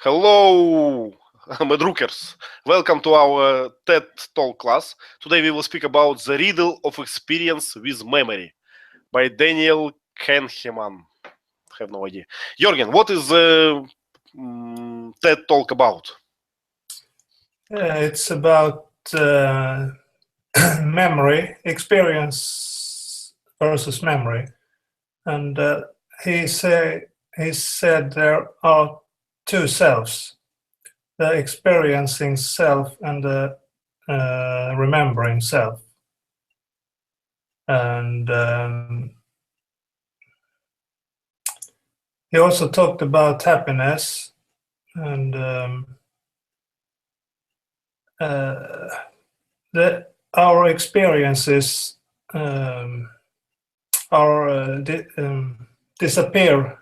Hello, Medrookers. Welcome to our TED Talk class. Today we will speak about the riddle of experience with memory by Daniel Kahneman. Have no idea. Jorgen, what is the TED Talk about? It's about memory, experience versus memory. And he said there are two selves, the experiencing self and the remembering self. And he also talked about happiness and our experiences disappear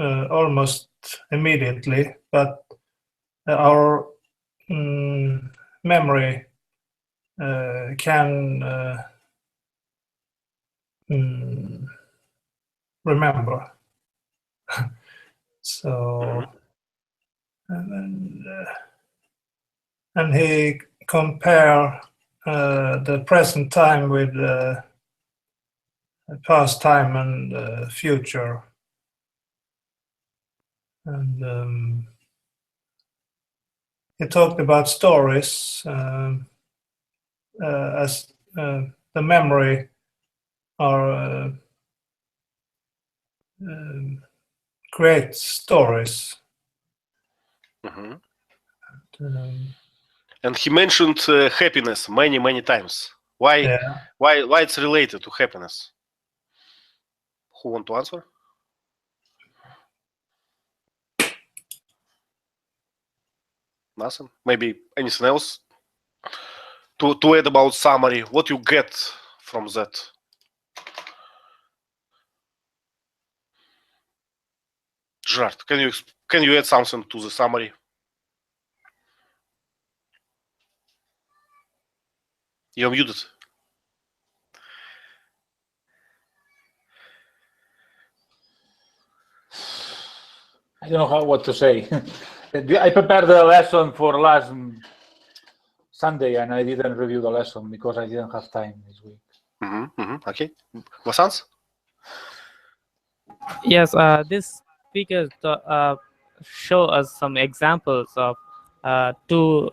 almost immediately, but our memory can remember. So, and he compare the present time with past time and future. And he talked about stories as the memory are create stories. And he mentioned happiness many times. Why it's related to happiness? Who want to answer? Nothing? Maybe anything else to add about summary? What you get from that? Gerard, can you add something to the summary? You're muted. I don't know what to say. I prepared the lesson for last Sunday and I didn't review the lesson because I didn't have time this week. Okay. Vasants? Yes, this speaker show us some examples of two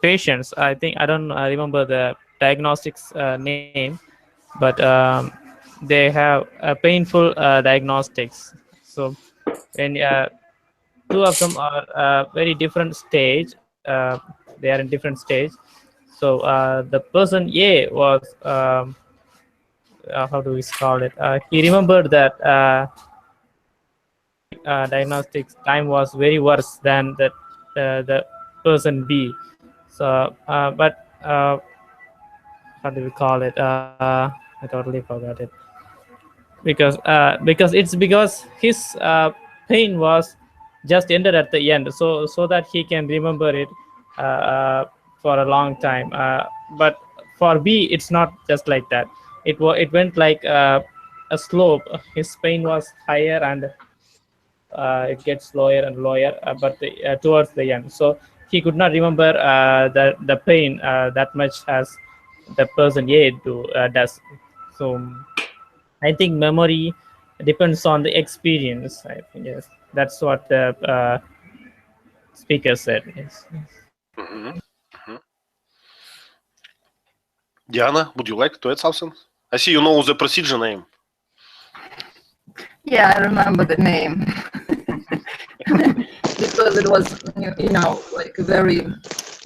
patients. I don't remember the diagnostics name, but they have a painful diagnostics. So when two of them are very different stage, they are in different stage. So the person A was how do we call it? He remembered that diagnostics time was very worse than the person B. So, but how do we call it? I totally forgot it. Because his pain was just ended at the end, so that he can remember it for a long time. But for B, it's not just like that. It went like a slope. His pain was higher and it gets lower and lower, but towards the end. So he could not remember the pain that much as the person A does. So I think memory depends on the experience. I think yes, that's what the speaker said. Yes. Diana, would you like to add something? I see you know the procedure name. Yeah, I remember the name because it was, like a very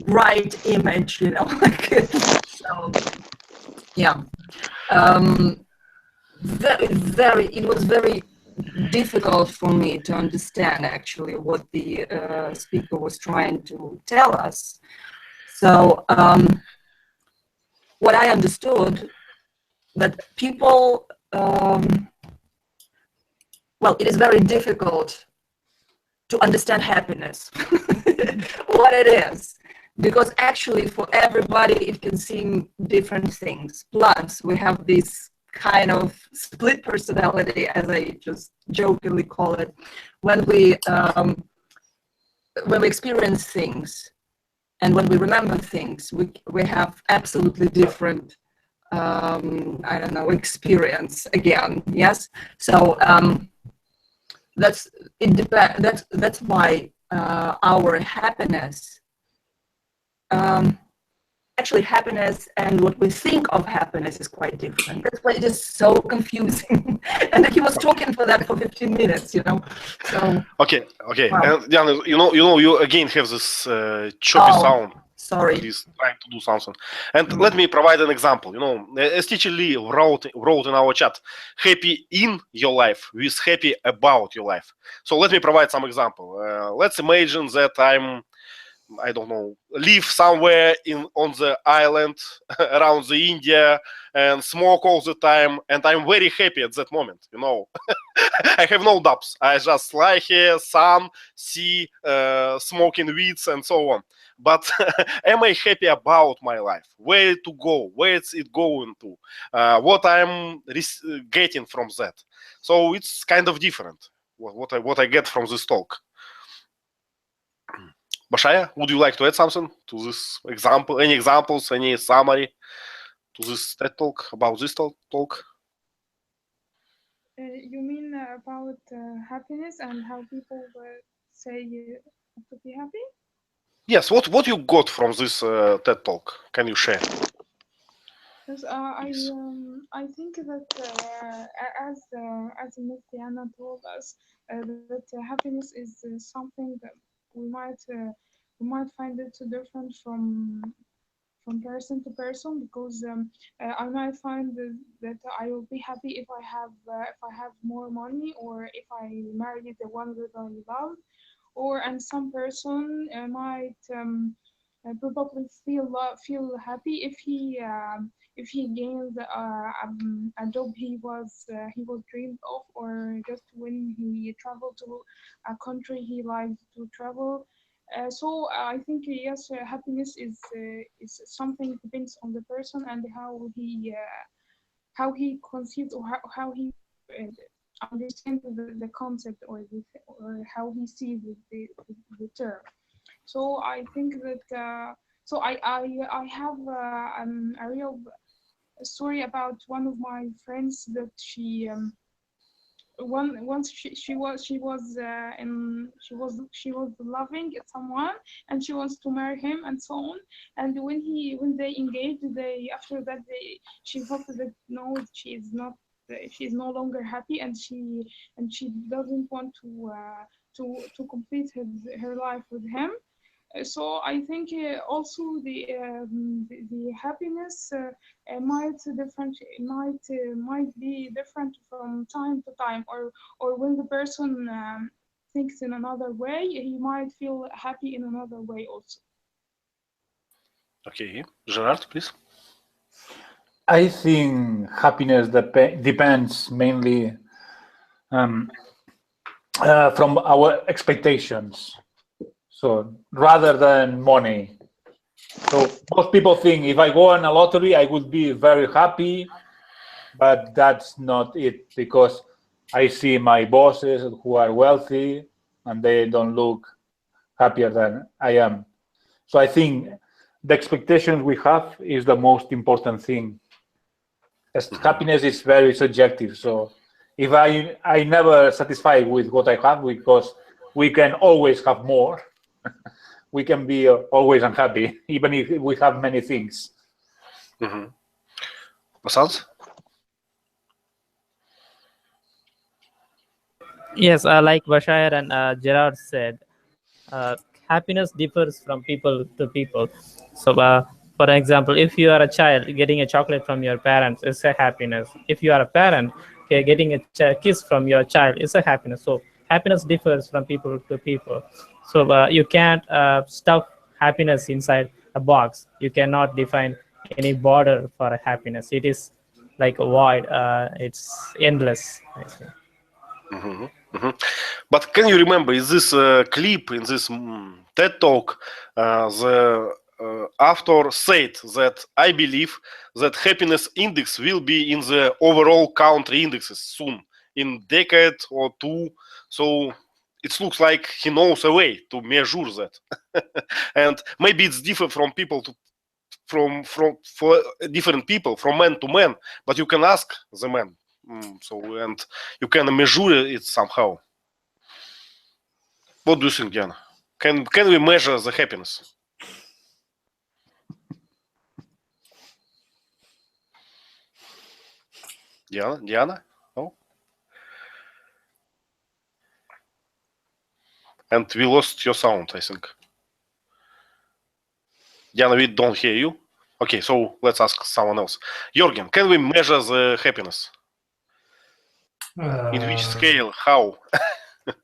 bright image, like so. Yeah, it was very difficult for me to understand actually what the speaker was trying to tell us. So what I understood that people. Well, it is very difficult to understand happiness, what it is, because actually for everybody it can seem different things. Plus, we have this kind of split personality, as I just jokingly call it, when we when we experience things and when we remember things, we have absolutely different, I don't know, experience again. Yes. So that's why our happiness, actually happiness and what we think of happiness is quite different. That's why it is so confusing. And he was talking for that for 15 minutes, you know. So Okay. wow. And Diana, you again have this choppy sound. Sorry. Please trying to do something. And let me provide an example. As teacher Lee wrote in our chat, happy in your life with happy about your life. So let me provide some example. Let's imagine that I don't know, live somewhere on the island around the India and smoke all the time, and I'm very happy at that moment. I have no doubts. I just lie here, sun, sea, smoking weeds, and so on. But am I happy about my life? Where to go? Where is it going to? What I'm getting from that? So it's kind of different. What I get from this talk. Bashaya, would you like to add something to this example? Any examples, any summary to this TED talk, about this talk? You mean about happiness and how people say to be happy? Yes, what you got from this TED talk? Can you share? Because I think that as Ms. Diana told us, that happiness is something that we might find it different from person to person, because I might find that I will be happy if I have more money, or if I marry the one that I love, and some person might probably feel happy if he gains a job he was dreamed of, or just when he traveled to a country he liked to travel. So I think yes, happiness is something depends on the person and how he conceives, or how he understands the concept, or how he sees the term. So I think that so I have a real story about one of my friends that she once she was loving someone, and she wants to marry him and so on. And when they engaged, after that she thought that no, she is no longer happy, and she doesn't want to complete her life with him. So I think also the happiness might be different from time to time, or when the person thinks in another way, he might feel happy in another way also. Okay, Gerard, please. I think happiness depends mainly from our expectations. So rather than money. So most people think if I go on a lottery, I would be very happy, but that's not it, because I see my bosses who are wealthy and they don't look happier than I am. So I think the expectations we have is the most important thing. As happiness is very subjective. So if I never satisfied with what I have, because we can always have more. We can be always unhappy, even if we have many things. Vasant? Yes, like Bashir and Gerard said, happiness differs from people to people. So, for example, if you are a child, getting a chocolate from your parents is a happiness. If you are a parent, okay, getting a kiss from your child is a happiness. So, happiness differs from people to people. So, you can't stuff happiness inside a box. You cannot define any border for a happiness. It is like a void. It's endless, I think. But can you remember, in this clip, in this TED talk, the author said that I believe that happiness index will be in the overall country indexes soon, in decade or two. So it looks like he knows a way to measure that. And maybe it's different from people to for different people, from man to man, but you can ask the man. So, and you can measure it somehow. What do you think, Diana? Can we measure the happiness? Diana? No? And we lost your sound, I think. Diana, we don't hear you. Okay, so let's ask someone else. Jorgen, can we measure the happiness? In which scale? How?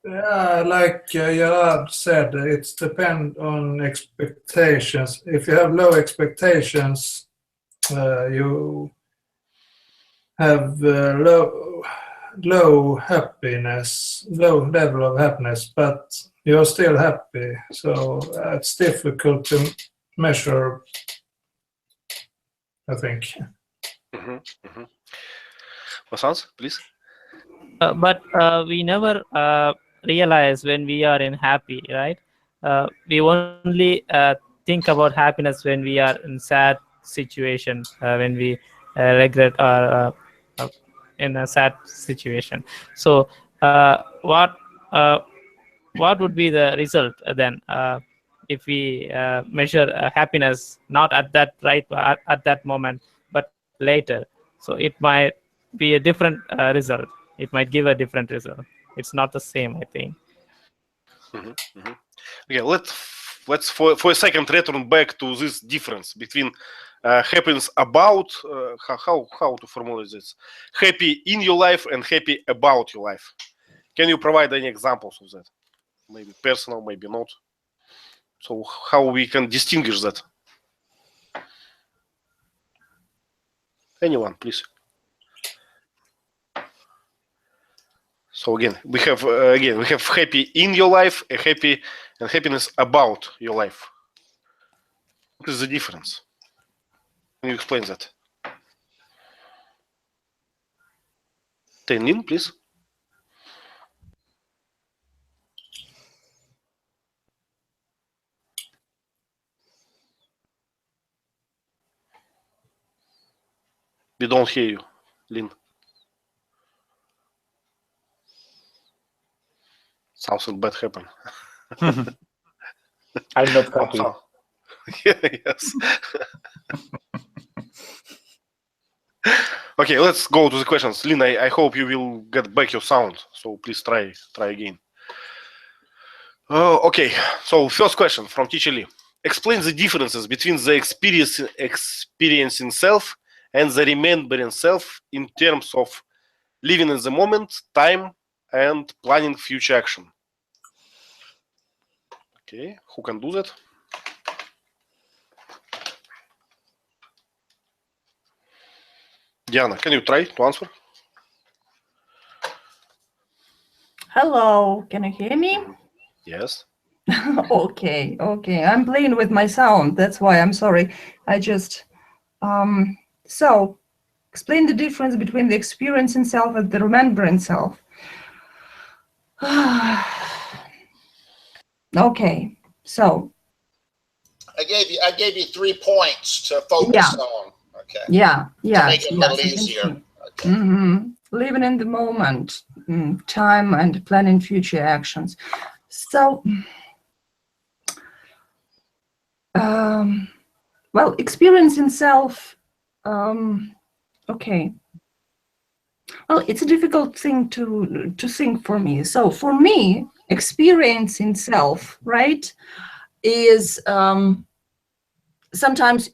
Yeah, like Gerard said, it's depend on expectations. If you have low expectations, you have low happiness, low level of happiness, but you're still happy. So it's difficult to measure, I think. Vasant, please. But we never realize when we are in happy, right? We only think about happiness when we are in sad situation, when we regret or in a sad situation. So what would be the result then if we measure happiness not at that at that moment, but later? So it might be a different result. It might give a different result. It's not the same, I think. Okay, let's for a second return back to this difference between happiness about how to formulate this, happy in your life and happy about your life. Can you provide any examples of that? Maybe personal, maybe not. So how we can distinguish that? Anyone, please. So again, we have happy in your life, a happy and happiness about your life. What is the difference? Can you explain that? Tenin, please. We don't hear you, Lynn. Something bad happened. I'm not happy. Yes. Okay, let's go to the questions. Lynn, I hope you will get back your sound. So please try again. Okay, so first question from teacher Lee. Explain the differences between the experiencing self and the remembering self in terms of living in the moment, time, and planning future action. Okay, who can do that? Diana, can you try to answer? Hello, can you hear me? Yes. Okay. I'm playing with my sound. That's why I'm sorry. I just so explain the difference between the experiencing self and the remembering self. Okay, so I gave you 3 points to focus on. Okay. Yeah. To make it a little easier. Okay. Living in the moment, time, and planning future actions. So, well, experiencing self. Okay. Well, it's a difficult thing to think for me. So for me, experiencing self, right, is sometimes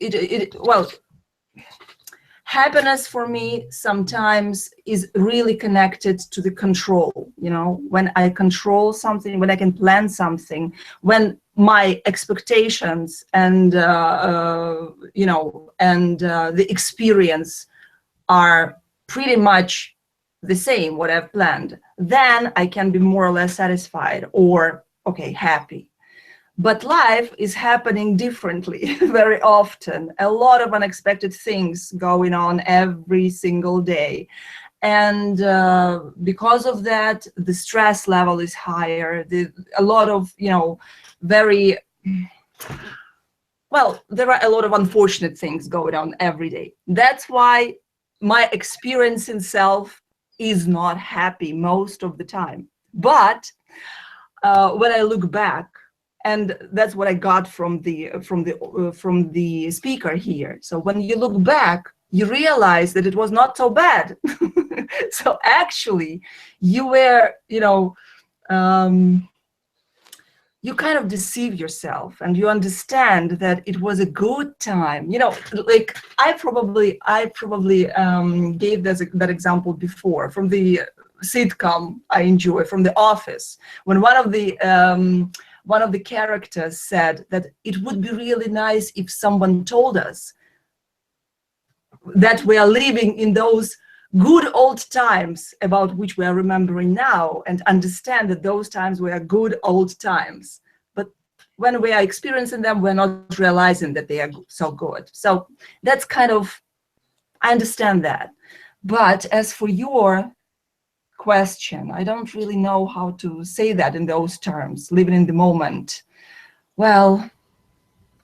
happiness for me sometimes is really connected to the control. You know, when I control something, when I can plan something, when my expectations and the experience are pretty much the same, what I've planned, then I can be more or less satisfied or, okay, happy. But life is happening differently very often. A lot of unexpected things going on every single day. and because of that, the stress level is higher. A lot of, very, well, there are a lot of unfortunate things going on every day. That's why my experience in self is not happy most of the time. But when I look back, and that's what I got from the speaker here. So when you look back, you realize that it was not so bad. So actually, you were, you kind of deceive yourself, and you understand that it was a good time. Like I probably gave that example before from the sitcom I enjoy, from The Office, when one of the characters said that it would be really nice if someone told us that we are living in those good old times about which we are remembering now, and understand that those times were good old times. But when we are experiencing them, we're not realizing that they are so good. So that's kind of, I understand that. But as for your question, I don't really know how to say that in those terms, living in the moment. Well,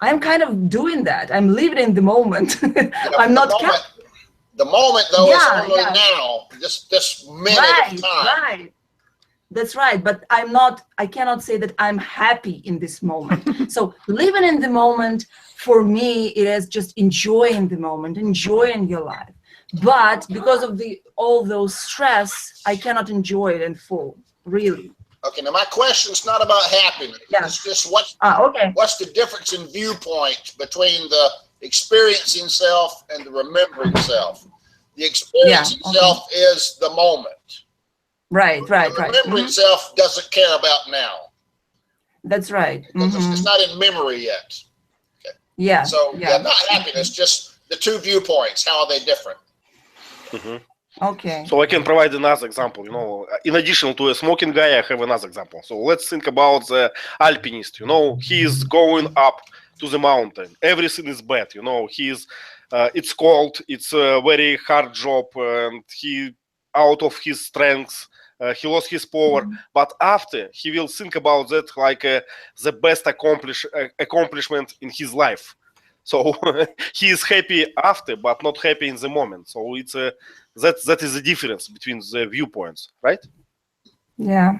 I'm kind of doing that. I'm living in the moment. I'm not. The moment, though, is only now. This minute of time. Right. That's right. But I cannot say that I'm happy in this moment. So living in the moment, for me, it is just enjoying the moment, enjoying your life. But because of all those stress, I cannot enjoy it in full, really. Okay, now my question's not about happiness. Yeah. It's just what's the difference in viewpoint between the experiencing self and the remembering self? The experiencing self is the moment. Right. The remembering self doesn't care about now. That's right. It's not in memory yet. Okay. Yeah. So not happiness, just the two viewpoints. How are they different? Okay. So I can provide another example. In addition to a smoking guy, I have another example. So let's think about the alpinist. He is going up to the mountain. Everything is bad. It's cold. It's a very hard job, and he out of his strength. He lost his power. But after, he will think about that like the best accomplishment in his life. So he is happy after, but not happy in the moment. So it's that is the difference between the viewpoints, right? Yeah.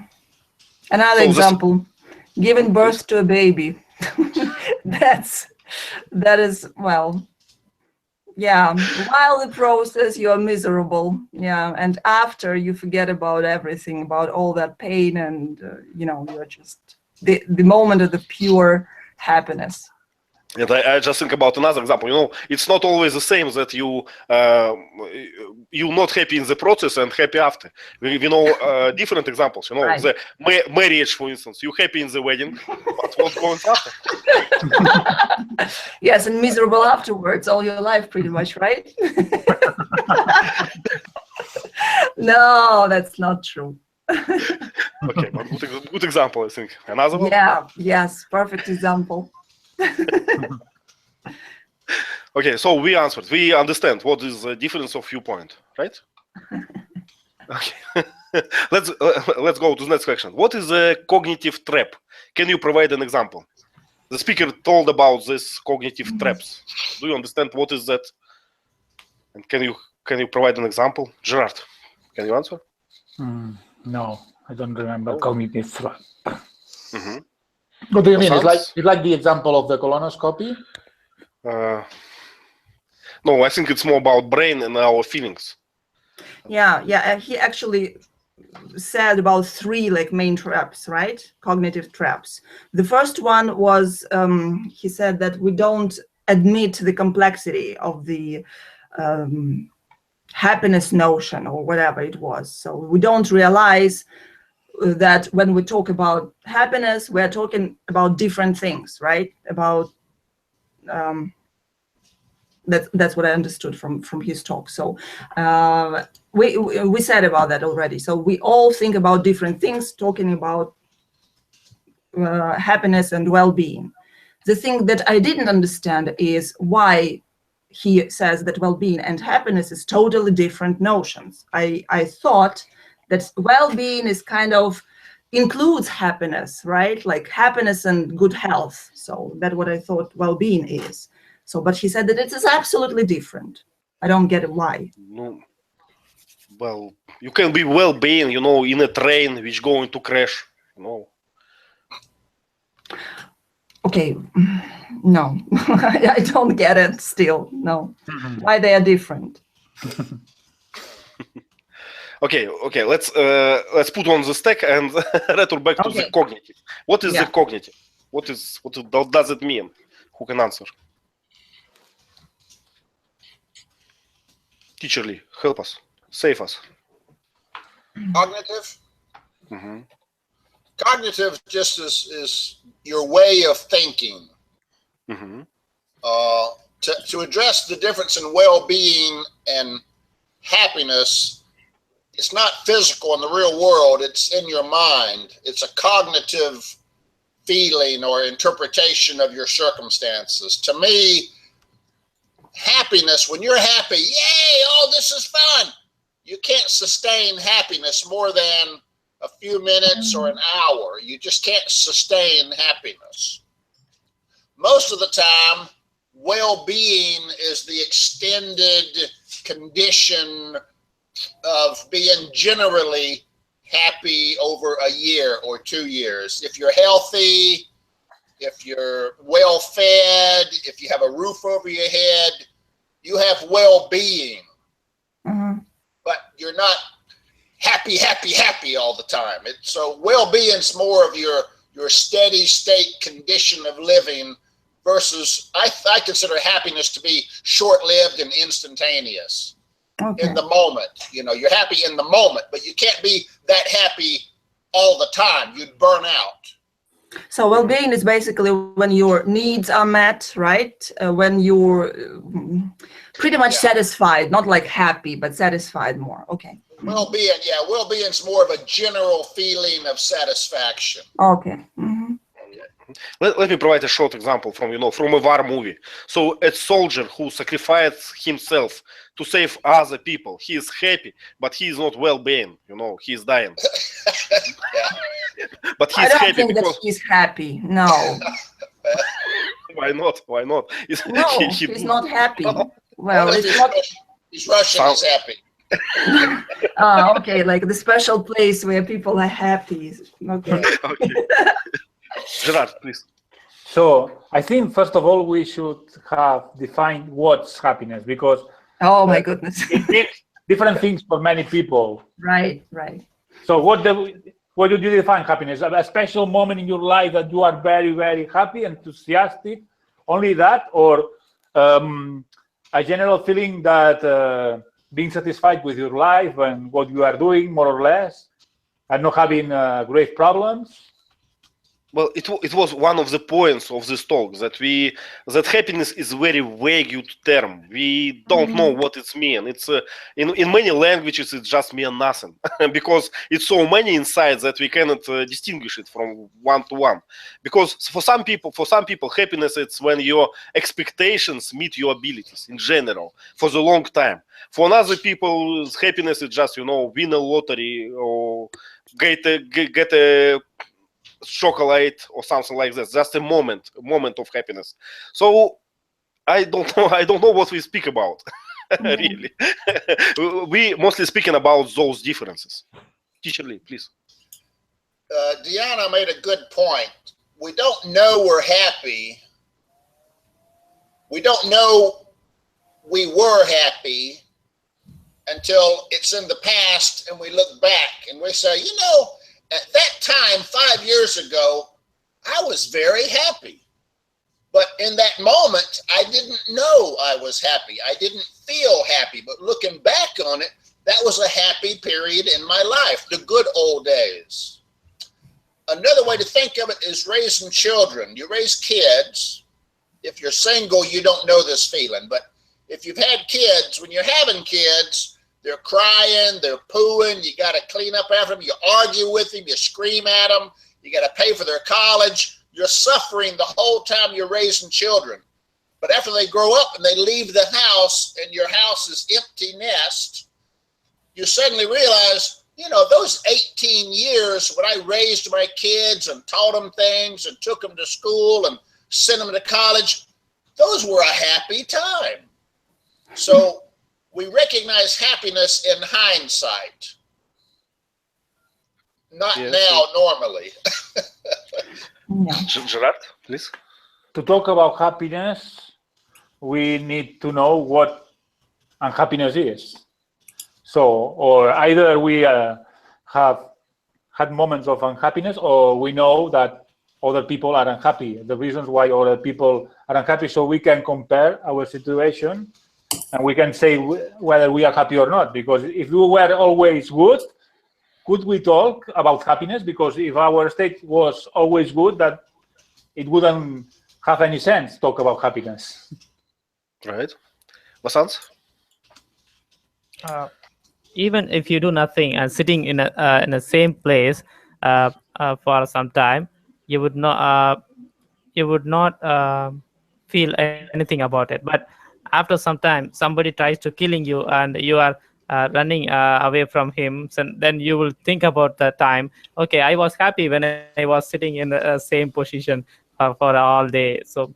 Another example: giving birth to a baby. that is, well, yeah. While the process, you're miserable. Yeah, and after, you forget about everything, about all that pain, and you're just the moment of the pure happiness. And I just think about another example. It's not always the same that you're not happy in the process and happy after. We know different examples. Right. The marriage, for instance. You're happy in the wedding, but what goes after? Yes, and miserable afterwards, all your life, pretty much, right? No, that's not true. Okay, but good example, I think. Another one? Yeah. Yes, perfect example. Okay, so we answered. We understand what is the difference of viewpoint, right? Okay. Let's go to the next question. What is a cognitive trap? Can you provide an example? The speaker told about this cognitive traps. Do you understand what is that? And can you provide an example? Gerard, can you answer? No, I don't remember cognitive trap. Mm-hmm. What do you mean? It's like the example of the colonoscopy? No, I think it's more about brain and our feelings. Yeah. He actually said about 3 main traps, right? Cognitive traps. The first one was he said that we don't admit the complexity of the happiness notion, or whatever it was. So we don't realize that when we talk about happiness, we're talking about different things, right? About that's what I understood from his talk. So we said about that already. So we all think about different things, talking about happiness and well-being. The thing that I didn't understand is why he says that well-being and happiness is totally different notions. I thought that well-being is kind of includes happiness, right? Like happiness and good health. So that's what I thought well-being is. So, but he said that it is absolutely different. I don't get it why. No. Well, you can be well-being, you know, in a train which going to crash, you know. Okay, no, I don't get it still, no. Why they are different. Okay, let's put on the stack and return back to the cognitive. What is the cognitive? What does it mean? Who can answer? Teacher Lee, help us, save us. Cognitive? Cognitive just is your way of thinking. To address the difference in well-being and happiness, it's not physical in the real world, it's in your mind. It's a cognitive feeling or interpretation of your circumstances. To me, happiness, when you're happy, yay, oh, this is fun. You can't sustain happiness more than a few minutes or an hour. You just can't sustain happiness. Most of the time, well-being is the extended condition of being generally happy over a year or 2 years. If you're healthy, if you're well-fed, if you have a roof over your head, you have well-being. But you're not happy all the time. So well-being's more of your steady state condition of living versus I consider happiness to be short-lived and instantaneous. In the moment. You know, you're happy in the moment, but you can't be that happy all the time. You'd burn out. So well-being is basically when your needs are met, right? When you're pretty much satisfied, not like happy, but satisfied more. Okay. Well-being, well-being's more of a general feeling of satisfaction. Okay. Let me provide a short example from a war movie. So a soldier who sacrificed himself to save other people, he is happy, but he is not well-being. You know, he is dying. But he's I don't happy think because that he's happy. No. Why not? No, he's not happy. Well, it's not. He's Russian. He's happy. Okay, like the special place where people are happy. Okay. Gerard, please. So I think first of all we should have defined what's happiness, because oh my goodness, it means different things for many people. Right. So what do you define happiness? A special moment in your life that you are very, very happy, enthusiastic, only that, or a general feeling that being satisfied with your life and what you are doing, more or less, and not having great problems? Well, it was one of the points of this talk that happiness is very vague term. We don't know what it means. It's in many languages it just means nothing because it's so many insights that we cannot distinguish it from one to one. Because for some people, happiness it's when your expectations meet your abilities in general for the long time. For other people, happiness is just win a lottery or get a chocolate or something like that. Just a moment of happiness. So I don't know what we speak about. Really. We mostly speaking about those differences. Teacher Lee, please. Diana made a good point. We don't know we're happy. We don't know we were happy until it's in the past and we look back and we say, at that time, 5 years ago, I was very happy. But in that moment, I didn't know I was happy. I didn't feel happy. But looking back on it, that was a happy period in my life, the good old days. Another way to think of it is raising children. You raise kids. If you're single, you don't know this feeling. But if you've had kids, when you're having kids, they're crying, they're pooing, you got to clean up after them, you argue with them, you scream at them, you got to pay for their college. You're suffering the whole time you're raising children. But after they grow up and they leave the house and your house is empty nest, you suddenly realize, you know, those 18 years when I raised my kids and taught them things and took them to school and sent them to college, those were a happy time. So we recognize happiness in hindsight, not now normally. Gerard, please. To talk about happiness, we need to know what unhappiness is. So, or either we have had moments of unhappiness, or we know that other people are unhappy, the reasons why other people are unhappy, so we can compare our situation and we can say whether we are happy or not. Because if we were always good, could we talk about happiness? Because if our state was always good, that it wouldn't have any sense to talk about happiness. Right. Vasant? Even if you do nothing and sitting in the same place for some time, you would not feel anything about it. But after some time, somebody tries to killing you, and you are running away from him. So then you will think about the time. Okay, I was happy when I was sitting in the same position for all day. So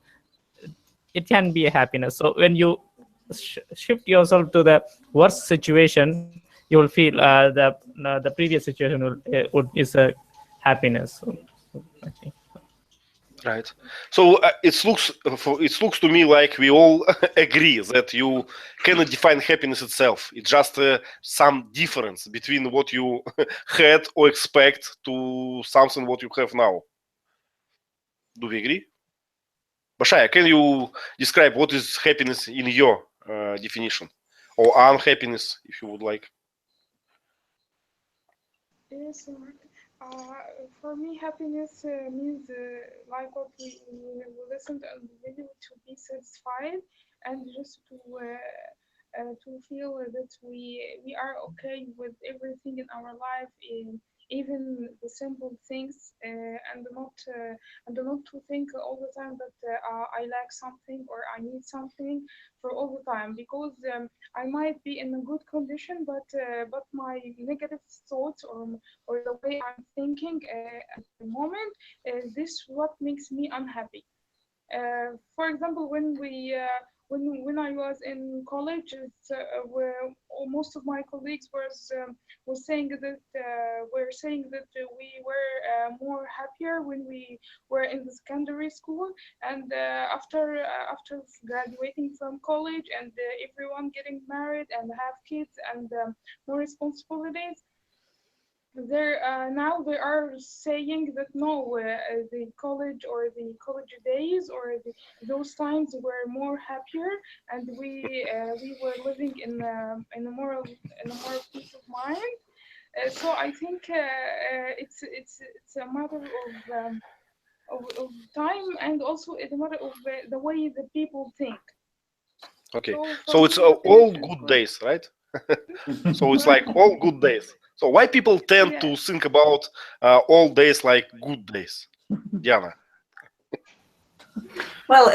it can be a happiness. So when you shift yourself to the worst situation, you will feel the previous situation is a happiness. So I think. Right. So it looks to me like we all agree that you cannot define happiness itself. It's just some difference between what you had or expect to something what you have now. Do we agree? Bashaya, can you describe what is happiness in your definition, or unhappiness, if you would like? Yes, for me, happiness means like what we listened to the video, to be satisfied and just to feel that we are okay with everything in our life, even the simple things, and not to think all the time that I lack something or I need something for all the time, because I might be in a good condition, but my negative thoughts or the way I'm thinking at the moment, this what makes me unhappy. For example, when I was in college, where most of my colleagues was saying that we were more happier when we were in the secondary school, and after graduating from college and everyone getting married and have kids and more responsibilities. Now they are saying that no, the college or the college days or those times were more happier, and we were living in a more peace of mind. So I think it's a matter of time, and also it's a matter of the way the people think. Okay, So so it's all good days, right? So it's like all good days. So why people tend to think about all days like good days? Diana. Well,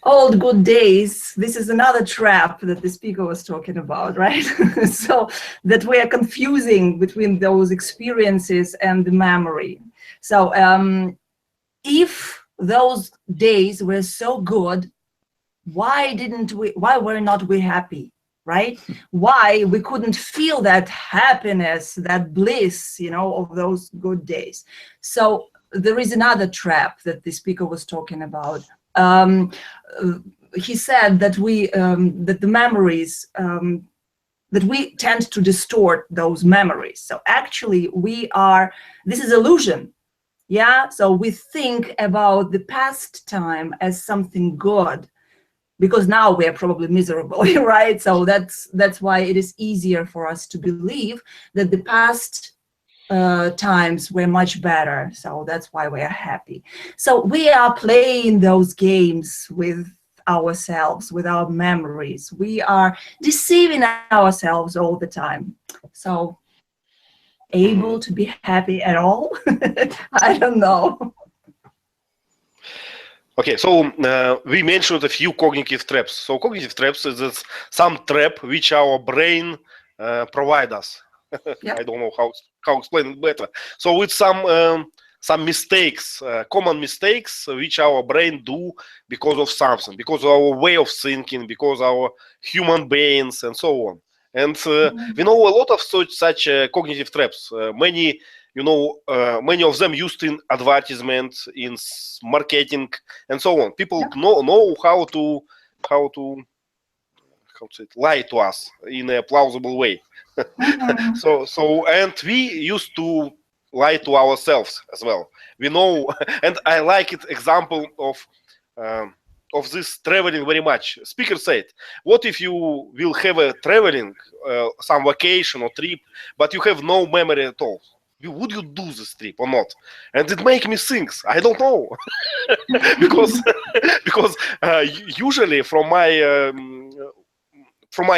old good days, this is another trap that the speaker was talking about, right? So that we are confusing between those experiences and the memory. So if those days were so good, why were not we happy? Right? Why we couldn't feel that happiness, that bliss, of those good days? So there is another trap that the speaker was talking about. He said that that the memories, that we tend to distort those memories. So actually this is illusion. Yeah. So we think about the past time as something good, because now we are probably miserable, right? So that's why it is easier for us to believe that the past times were much better. So that's why we are happy. So we are playing those games with ourselves, with our memories. We are deceiving ourselves all the time. So able to be happy at all? I don't know. Okay, so we mentioned a few cognitive traps. So cognitive traps is some trap which our brain provide us. Yeah. I don't know how explain it better. So it's some mistakes, common mistakes which our brain do because of something, because of our way of thinking, because our human beings and so on. And we know a lot of such cognitive traps. Many of them used in advertisement, in marketing, and so on. People know how to say it, lie to us in a plausible way. And we used to lie to ourselves as well. We know, and I like it example of this traveling very much. Speaker said, what if you will have a traveling, some vacation or trip, but you have no memory at all? Would you do this trip or not? And it make me think. I don't know, because usually from my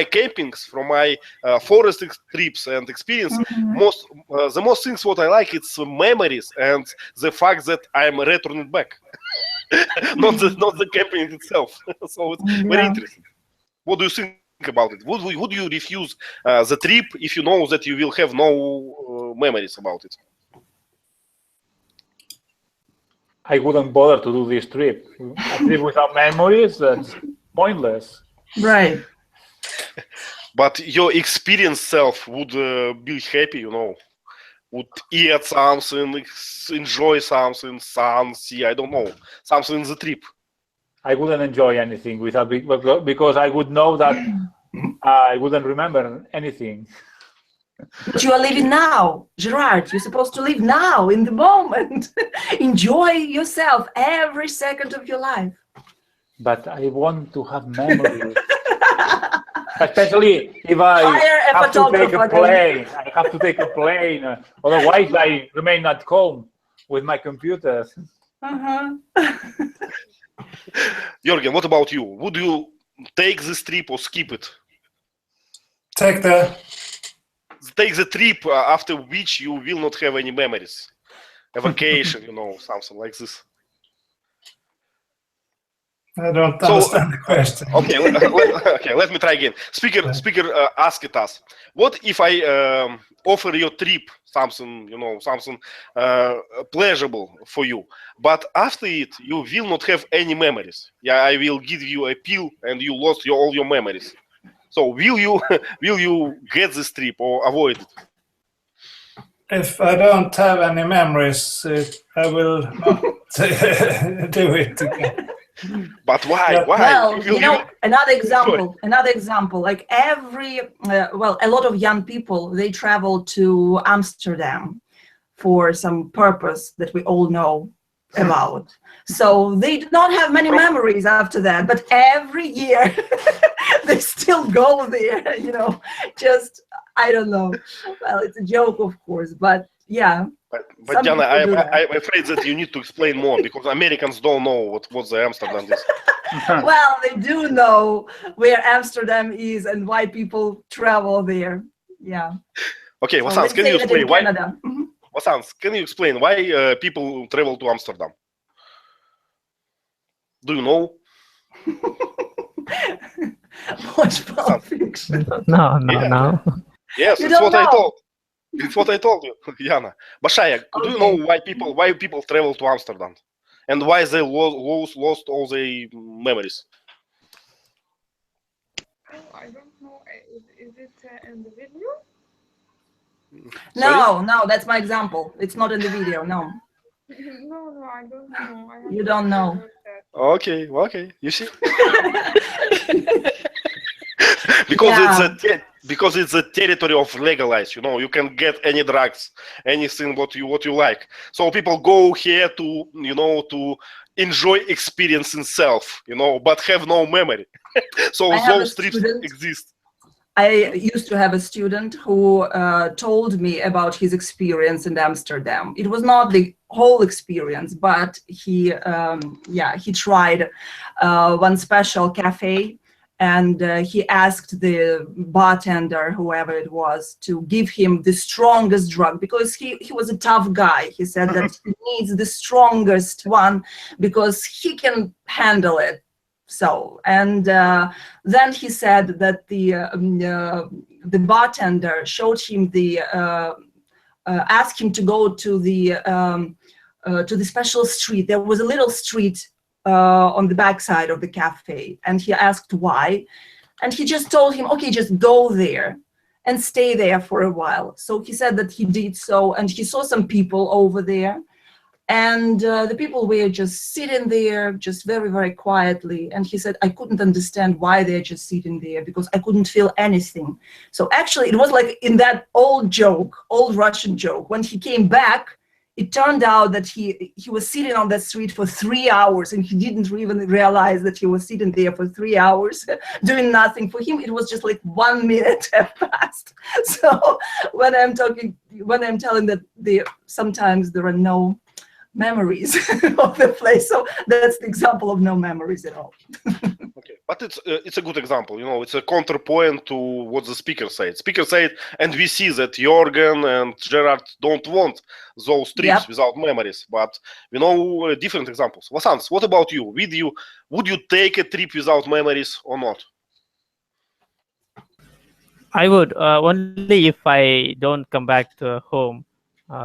campings, from my forest trips and experience, the most things what I like it's memories and the fact that I'm returning back, not the camping itself. So it's very interesting. What do you think about it? Would you refuse the trip if you know that you will have no memories about it? I wouldn't bother to do this trip. A trip without memories, that's pointless. Right. But your experienced self would be happy, would eat something, enjoy something, see, I don't know, something in the trip. I wouldn't enjoy anything without because I would know that I wouldn't remember anything. But you are living now, Gerard. You're supposed to live now, in the moment. Enjoy yourself every second of your life. But I want to have memories. Especially if I have to take a plane. I have to take a plane. Otherwise, I remain at home with my computers. Jürgen, what about you? Would you take this trip or skip it? Take the trip after which you will not have any memories. A vacation, something like this. I don't understand the question. Okay, let me try again. Speaker asked us, what if I offer your trip something, something pleasurable for you, but after it you will not have any memories. Yeah, I will give you a pill and you lost all your memories. So will you get this trip or avoid it? If I don't have any memories, I will not do it again. But why? Well, another example, like a lot of young people, they travel to Amsterdam for some purpose that we all know about. So they do not have many memories after that, but every year they still go there, just, I don't know. Well, it's a joke, of course, but yeah. But Diana, I'm afraid that you need to explain more because Americans don't know what the Amsterdam is. Well, they do know where Amsterdam is and why people travel there. Yeah. Okay, Vasans, can you explain why? Vasans, can you explain why people travel to Amsterdam? Do you know? Watch Pulp Fiction. No. Yes, it's what I told. It's what I told you, Diana. Bashaya, do you know why people travel to Amsterdam, and why they lost all their memories? Oh, I don't know. Is it in the video? No, that's my example. It's not in the video. No. No, I don't know. You don't know. Okay, you see. Because it's a territory of legalized, you can get any drugs, anything what you like. So people go here to to enjoy experiencing self, but have no memory. So those trips exist. I used to have a student who told me about his experience in Amsterdam. It was not the whole experience, but he tried one special cafe and he asked the bartender, whoever it was, to give him the strongest drug, because he was a tough guy. He said that he needs the strongest one because he can handle it. So, and then he said that the bartender showed him asked him to go to the special street. There was a little street on the backside of the cafe, and he asked why, and he just told him, okay, just go there and stay there for a while. So he said that he did so, and he saw some people over there, and the people were just sitting there just very, very quietly, and he said, I couldn't understand why they're just sitting there, because I couldn't feel anything. So actually it was like in that old Russian joke, when he came back, it turned out that he was sitting on that street for 3 hours, and he didn't even realize that he was sitting there for 3 hours doing nothing. For him, it was just like 1 minute have passed. So when I'm telling that sometimes there are no memories of the place, so that's the example of no memories at all. Okay, but it's a good example. You know, it's a counterpoint to what the speaker said. Speaker said, and we see that Jorgen and Gerard don't want those trips without memories. But we know different examples. Vasants, what about you? Would you take a trip without memories or not? I would only if I don't come back to a home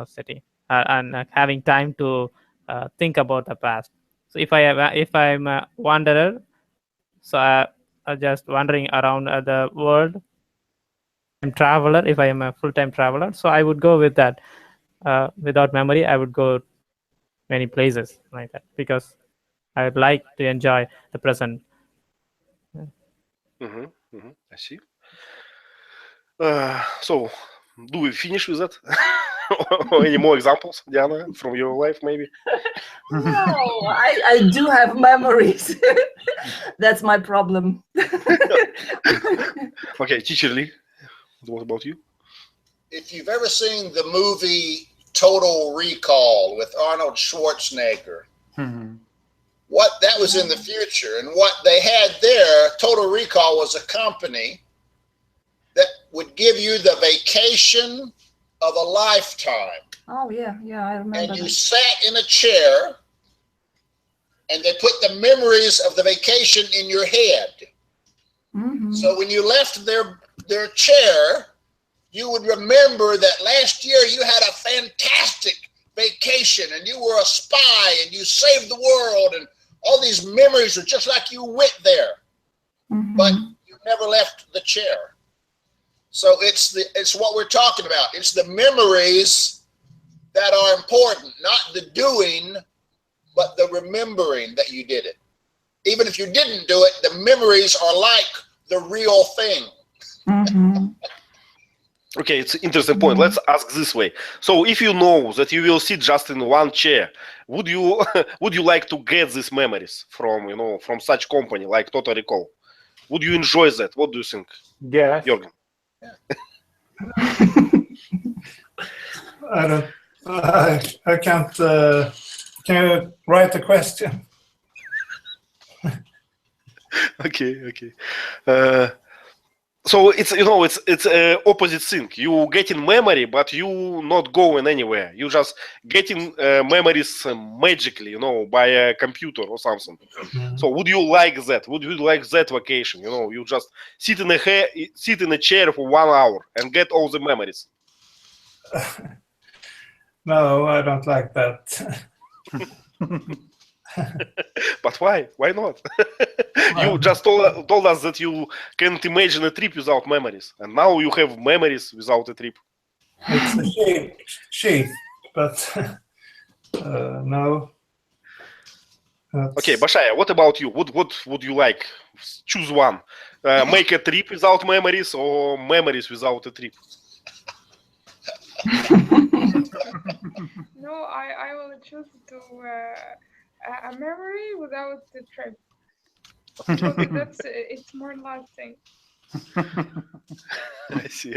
city and having time to think about the past. So if I'm a wanderer, so I'm just wandering around the world. I'm traveler. If I am a full-time traveler, so I would go with that. Without memory, I would go many places like that, because I would like to enjoy the present. I see. So, do we finish with that? Or any more examples, Diana, from your life, maybe? No, I do have memories. That's my problem. Okay, teacher Lee, what about you? If you've ever seen the movie Total Recall with Arnold Schwarzenegger, what that was in the future, and what they had there, Total Recall was a company that would give you the vacation of a lifetime. Oh yeah, I remember. And you sat in a chair, and they put the memories of the vacation in your head. Mm-hmm. So when you left their chair, you would remember that last year you had a fantastic vacation, and you were a spy, and you saved the world, and all these memories are just like you went there, but you never left the chair. So it's what we're talking about. It's the memories that are important, not the doing, but the remembering that you did it. Even if you didn't do it, the memories are like the real thing. Okay, it's an interesting point. Let's ask this way. So if you know that you will sit just in one chair, would you like to get these memories from such company like Total Recall? Would you enjoy that? What do you think? Yes. Jorgen? I can't. Can you write a question? Okay. So it's opposite thing. You getting memory, but you not going anywhere. You just getting memories magically, by a computer or something. So would you like that? Would you like that vacation? You just sit in a chair for 1 hour and get all the memories. No, I don't like that. But why? Why not? You just told us that you can't imagine a trip without memories, and now you have memories without a trip. It's a sheath, but no. Okay, Bashaya, what about you? What would you like? Choose one. Make a trip without memories, or memories without a trip? No, I will choose to a memory without the trip. Because it's more lasting. I see.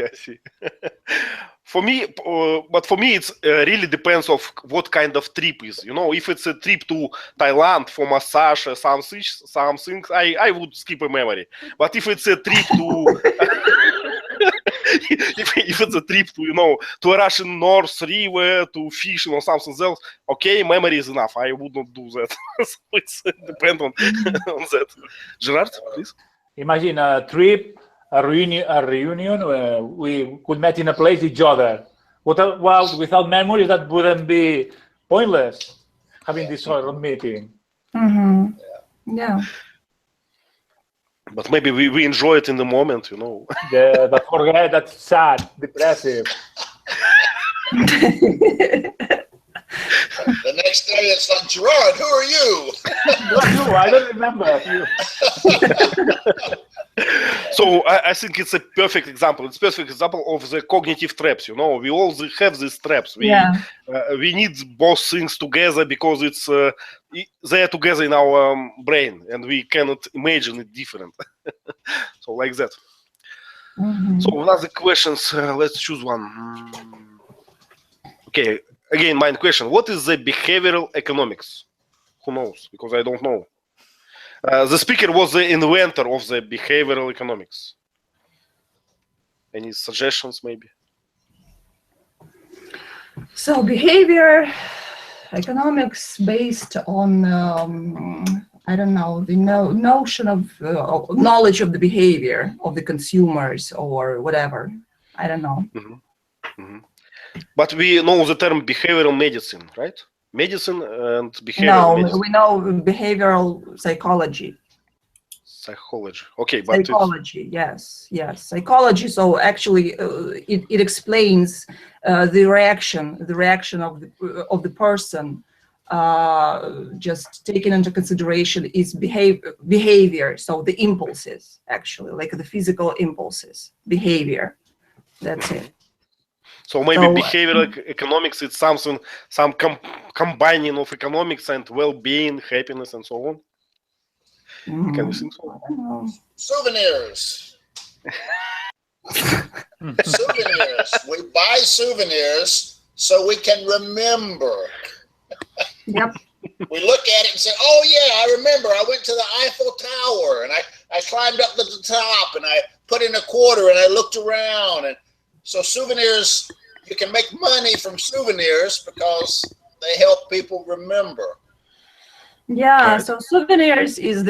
For me, it's really depends of what kind of trip is. You know, if it's a trip to Thailand for massage or something, I would skip a memory. But if it's a trip to if it's a trip to, you know, to a Russian North River to fishing or something else, okay, memory is enough. I would not do that. So it's depend on that. Gerard, please. Imagine a trip, a reunion where we could meet in a place each other. Well, without memory, that wouldn't be pointless, having this sort of meeting. Yeah. But maybe we enjoy it in the moment, you know. Yeah, but forget that's sad, depressive. The next day, it's like, Gerard, who are you? I don't remember. So I think it's a perfect example. It's a perfect example of the cognitive traps. You know, we all have these traps. We need both things together because it's they are together in our brain, and we cannot imagine it different. So like that. So another questions. Let's choose one. Okay. Again, my question. What is the behavioral economics? Who knows? Because I don't know. The speaker was the inventor of the behavioral economics. Any suggestions, maybe? So behavior economics based on I don't know, the notion of knowledge of the behavior of the consumers or whatever. I don't know. But we know the term behavioral medicine, right? Medicine and behavioral medicine. We know behavioral psychology. Psychology. Okay, but psychology, yes. Psychology. So actually, it explains the reaction of the person. Just taken into consideration is behavior. So the impulses, actually, like the physical impulses, behavior. That's it. So maybe behavioral economics is something, some combining of economics and well-being, happiness, and so on. Can you think so? Souvenirs. Souvenirs. We buy souvenirs so we can remember. Yep. We look at it and say, oh yeah, I remember I went to the Eiffel Tower and I climbed up to the top and I put in a quarter and I looked around. And so souvenirs, you can make money from souvenirs because they help people remember. Yeah, so souvenirs is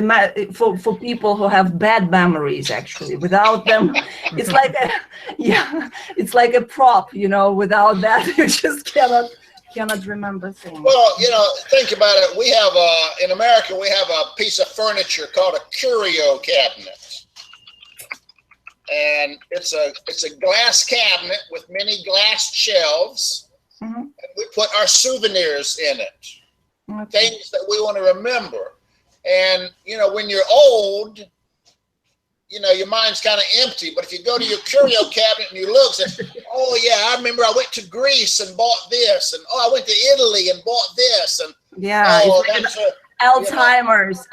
for people who have bad memories. Actually, without them, it's like it's like a prop. You know, without that, you just cannot remember things. Well, you know, think about it. We have in America, we have a piece of furniture called a curio cabinet, and it's a glass cabinet with many glass shelves, and we put our souvenirs in it. Okay. Things that we want to remember. And, you know, when you're old, you know, your mind's kind of empty. But if you go to your curio cabinet and you look and say, oh, yeah, I remember I went to Greece and bought this. And, oh, I went to Italy and bought this. And, yeah, oh, it's like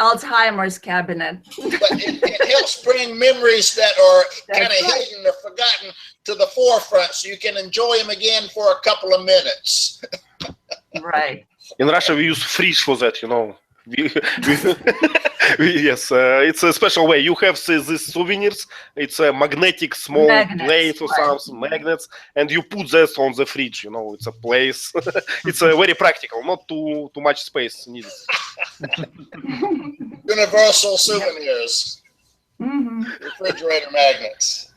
Alzheimer's cabinet. But it helps bring memories that are kind of hidden or forgotten to the forefront so you can enjoy them again for a couple of minutes. Right. In Russia, we use fridge for that, you know. Yes, it's a special way. You have these souvenirs. It's a magnetic small plate or something, magnets, and you put that on the fridge. You know, it's a place. It's very practical, not too much space needed. Universal souvenirs. Refrigerator magnets.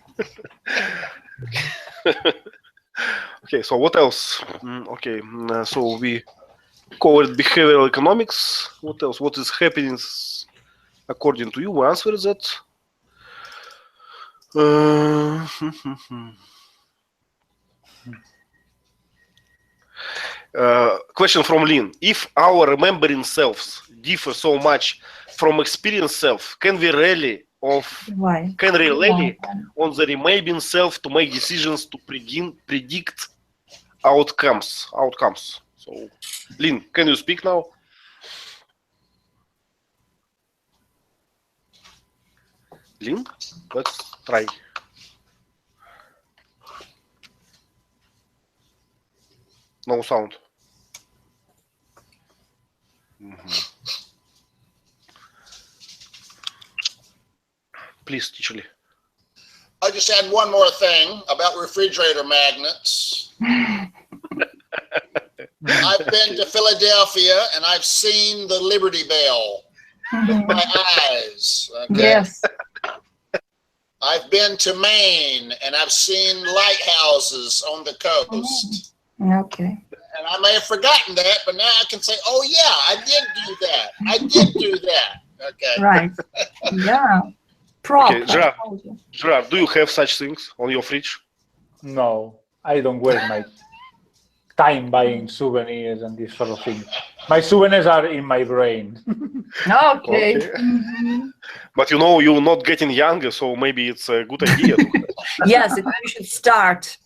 Okay, so what else? Okay, so we covered behavioral economics. What else? What is happening according to you? We answered that. Question from Lynn. If our remembering selves differ so much from experienced self, can we rely on the remaining self to make decisions to predict outcomes? So, Lynn, can you speak now? Lynn, let's try. No sound. Please, teacher Lee. I just add one more thing about refrigerator magnets. I've been to Philadelphia and I've seen the Liberty Bell with my eyes. Okay? Yes. I've been to Maine and I've seen lighthouses on the coast. Okay. And I may have forgotten that, but now I can say, oh yeah, I did do that. I did do that. Okay. Right. Yeah. Prop. Okay, Gerard, do you have such things on your fridge? No, I don't waste my time buying souvenirs and these sort of things. My souvenirs are in my brain. Okay. But you know, you're not getting younger, so maybe it's a good idea. Yes, you should start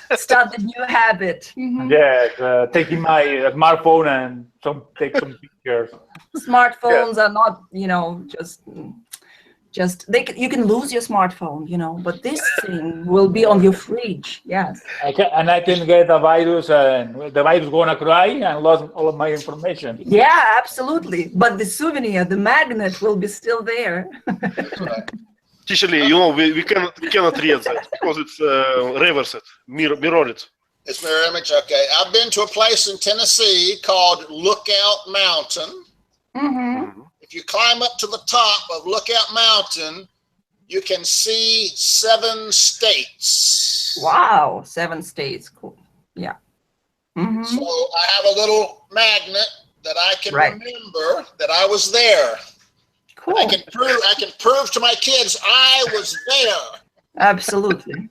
the new habit. Yes, taking my smartphone and take some pictures. Smartphones are not, just you can lose your smartphone, but this thing will be on your fridge. Yes. I can get a virus, and the virus gonna cry and lost all of my information. Yeah, absolutely. But the souvenir, the magnet, will be still there. Teacher Lee, we cannot read that because it's reversed, mirrored. It's mirror image. Okay. I've been to a place in Tennessee called Lookout Mountain. If you climb up to the top of Lookout Mountain, you can see 7 states. Wow, 7 states. Cool. Yeah. So I have a little magnet that I can remember that I was there. Cool. I can prove to my kids I was there. Absolutely.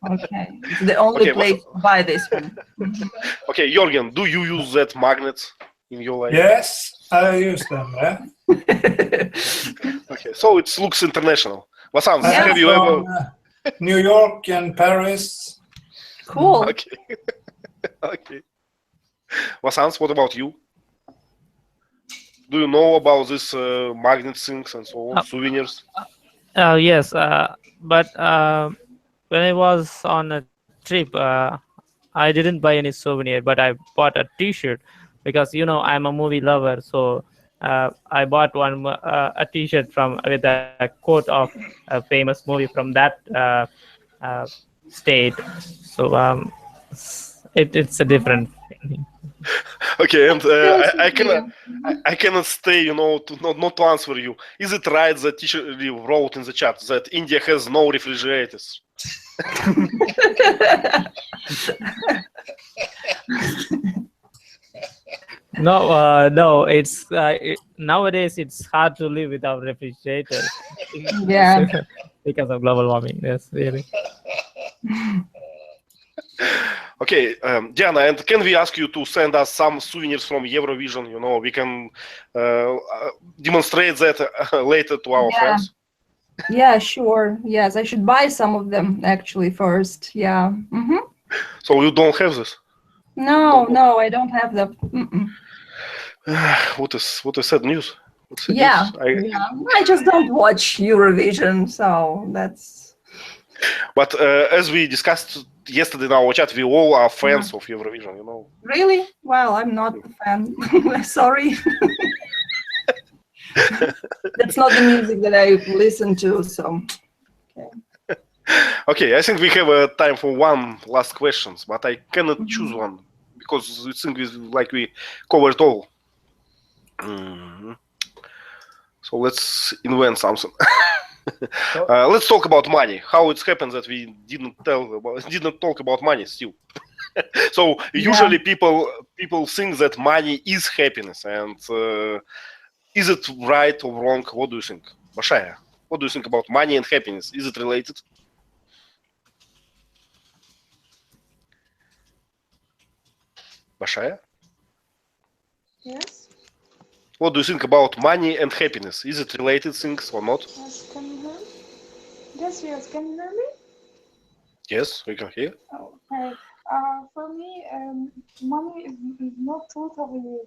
Okay. It's the only place to buy this one. Okay, Jorgen, do you use that magnet in your life? Yes, I use them. Okay, so it looks international. Vasant, I have you ever? New York and Paris. Cool. Okay. Okay. Vasant, what about you? Do you know about this magnet things and so on, souvenirs? Yes, but when I was on a trip, I didn't buy any souvenir, but I bought a T-shirt because I'm a movie lover. So I bought a T-shirt with a quote of a famous movie from that state. So it's a different thing. Okay, and I cannot stay, not to answer you. Is it right that teacher wrote in the chat that India has no refrigerators? No. It's nowadays it's hard to live without refrigerators. Yeah. Because of global warming. Yes, really. Okay, Diana, and can we ask you to send us some souvenirs from Eurovision? We can demonstrate that later to our friends. Yeah, sure. Yes, I should buy some of them actually first. Yeah. So you don't have this? No, I don't have them. What is sad news? Yeah. I just don't watch Eurovision, so that's. But as we discussed yesterday in our chat, we all are fans of Eurovision, Really? Well, I'm not a fan. Sorry. That's not the music that I listen to, so. Okay, I think we have time for one last question, but I cannot choose one because it seems like we covered all. So let's invent something. Let's talk about money. How it's happened that we didn't talk about money still. So usually people think that money is happiness, and is it right or wrong? What do you think, Bashaya? What do you think about money and happiness? Is it related? Bashaya? Yes. What do you think about money and happiness? Is it related things or not? Yes, can you hear me? Yes, can you hear me? Yes, we can hear. Okay. For me, money is not totally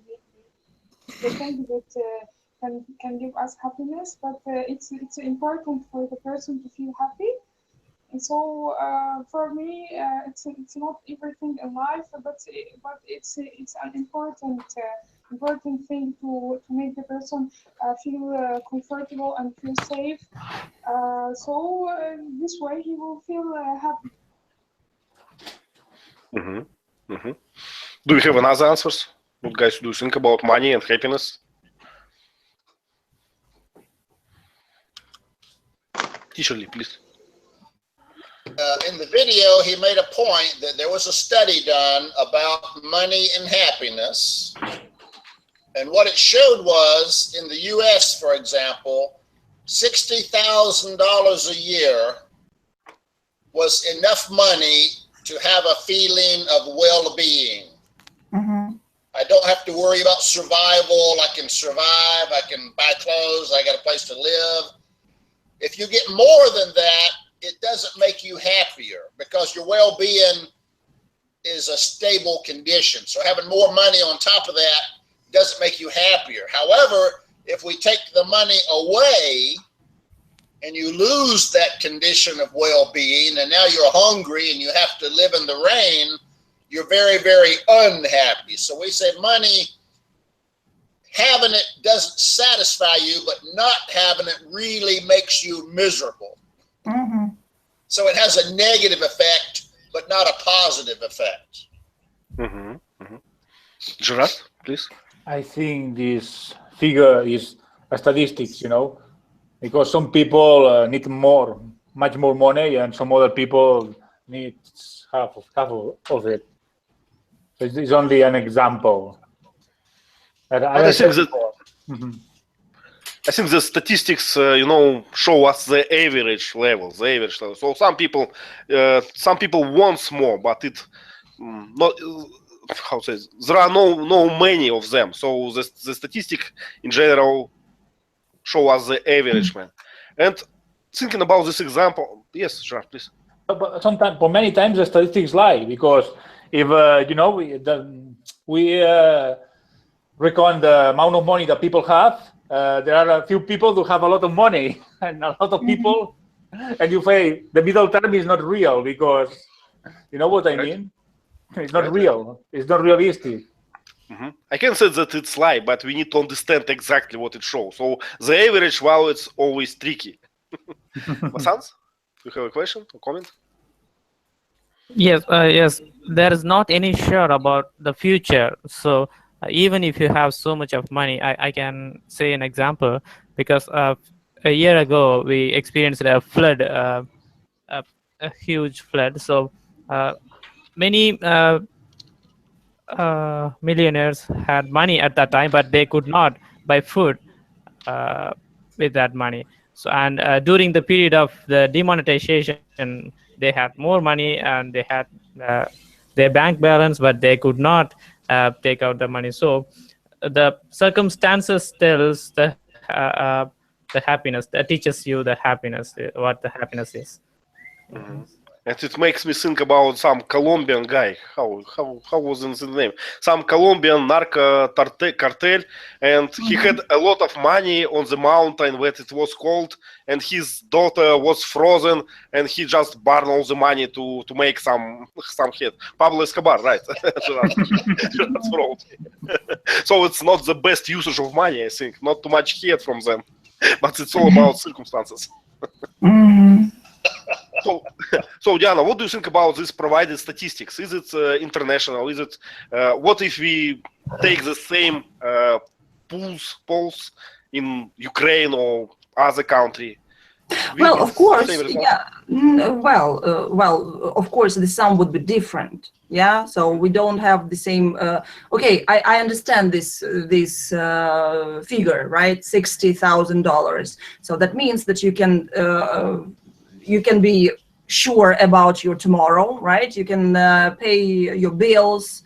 the thing that can give us happiness, but it's important for the person to feel happy. And so for me, it's not everything in life, but it's an important thing to make the person feel comfortable and feel safe. So this way he will feel happy. Do you have another answers? What guys do you think about money and happiness? Teacher Lee, please. In the video, he made a point that there was a study done about money and happiness. And what it showed was, in the US, for example, $60,000 a year was enough money to have a feeling of well-being. I don't have to worry about survival. I can survive. I can buy clothes. I got a place to live. If you get more than that, it doesn't make you happier because your well-being is a stable condition. So having more money on top of that doesn't make you happier. However, if we take the money away and you lose that condition of well-being and now you're hungry and you have to live in the rain, you're very, very unhappy. So we say money, having it doesn't satisfy you, but not having it really makes you miserable. So it has a negative effect, but not a positive effect. Gerard, please. I think this figure is a statistics, you know, because some people need much more money, and some other people need half of it. So it's only an example. I think the statistics, show us the average level. So some people want more, but it not. How to say? There are no many of them. So the statistic in general show us the average man. And thinking about this example, yes, sure, please. But sometimes, for many times, the statistics lie, because if we reckon the amount of money that people have, there are a few people who have a lot of money and a lot of people, and you say the middle term is not real, because you know what I mean? It's not real. It's not realistic. I can say that it's lie, but we need to understand exactly what it shows. So the average value is always tricky. Vasant, you have a question or comment? Yes, yes. There is not any sure about the future. So even if you have so much of money, I can say an example, because a year ago we experienced a flood, a huge flood. So many millionaires had money at that time, but they could not buy food with that money. So, and during the period of the demonetization, they had more money and they had their bank balance, but they could not take out the money. So the circumstances tells the happiness, that teaches you the happiness, what the happiness is. And it makes me think about some Colombian guy. How was his name? Some Colombian narco cartel, and he had a lot of money on the mountain where it was cold, and his daughter was frozen, and he just burned all the money to make some hit. Pablo Escobar, right? So it's not the best usage of money, I think. Not too much hate from them, but it's all about circumstances. So Diana, what do you think about this provided statistics? Is it international? Is it what if we take the same polls in Ukraine or other country? Well, of course, yeah. Well, of course, the sum would be different. Yeah, so we don't have the same. Okay, I understand this figure, right? $60,000. So that means that you can be sure about your tomorrow, right? You can pay your bills.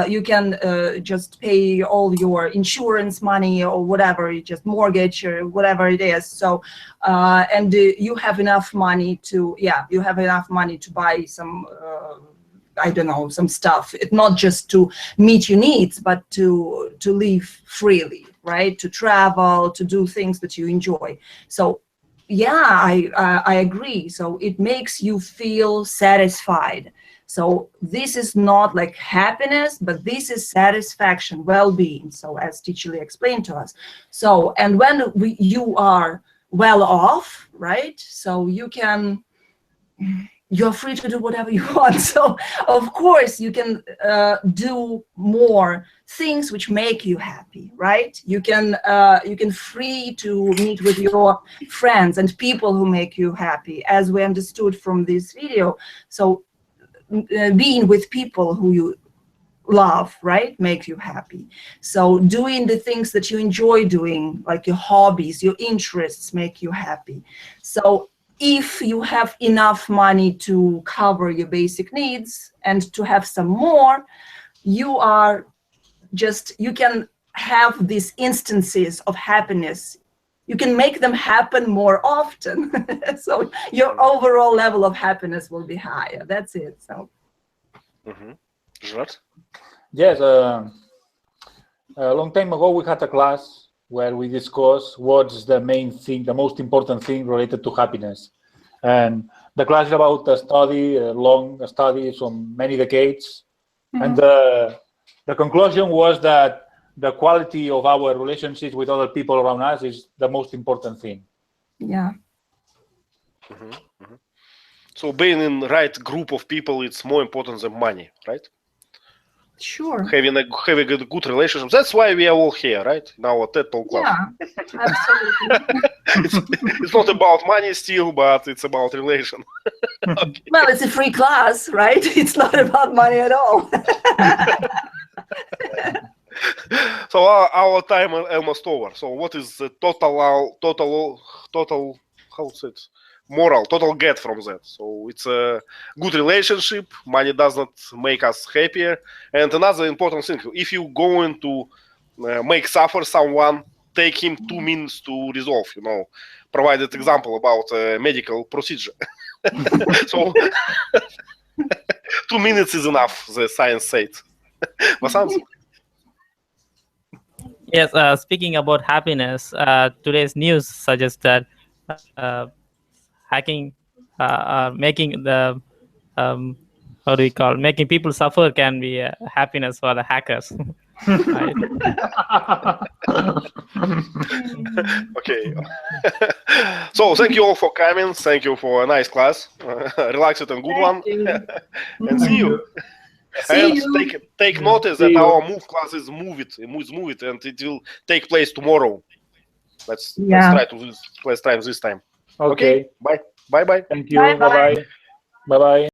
You can just pay all your insurance money or whatever, you just mortgage or whatever it is. So, and you have enough money to, you have enough money to buy some I don't know, some stuff. It's not just to meet your needs, but to live freely, right? To travel, to do things that you enjoy. So yeah, I agree. So it makes you feel satisfied. So this is not like happiness, but this is satisfaction, well-being. So as Teacher Lee explained to us. So, and when you are well off, right? So you're free to do whatever you want. So of course you can do more things which make you happy, right? You can free to meet with your friends and people who make you happy, as we understood from this video. So being with people who you love, right, makes you happy. So doing the things that you enjoy doing, like your hobbies, your interests, make you happy. So if you have enough money to cover your basic needs and to have some more, you can have these instances of happiness. You can make them happen more often. So your overall level of happiness will be higher. That's it. So. Yes, a long time ago we had a class where we discussed what's the main thing, the most important thing related to happiness. And the class is about a study, a long study from many decades. And the conclusion was that the quality of our relationships with other people around us is the most important thing. Yeah. So being in the right group of people, it's more important than money, right? Sure. Having a good relationship. That's why we are all here, right? In our TED Talk class. Yeah, absolutely. It's not about money still, but it's about relation. Okay. Well, it's a free class, right? It's not about money at all. So our time almost over. So what is the total how to say it? Moral, total get from that? So it's a good relationship. Money does not make us happier. And another important thing, if you going to make suffer someone, take him 2 minutes to resolve, provided example about a medical procedure. So 2 minutes is enough, the science said. Vasant? Yes, speaking about happiness, today's news suggests that hacking making the how do we call making people suffer can be happiness for the hackers. Right? Okay. So thank you all for coming. Thank you for a nice class. Relaxed and good one. And see you. And take notice that our move class is moved, and it will take place tomorrow. Let's try this time. Okay. Bye. Bye. Thank you. Bye bye. Bye bye.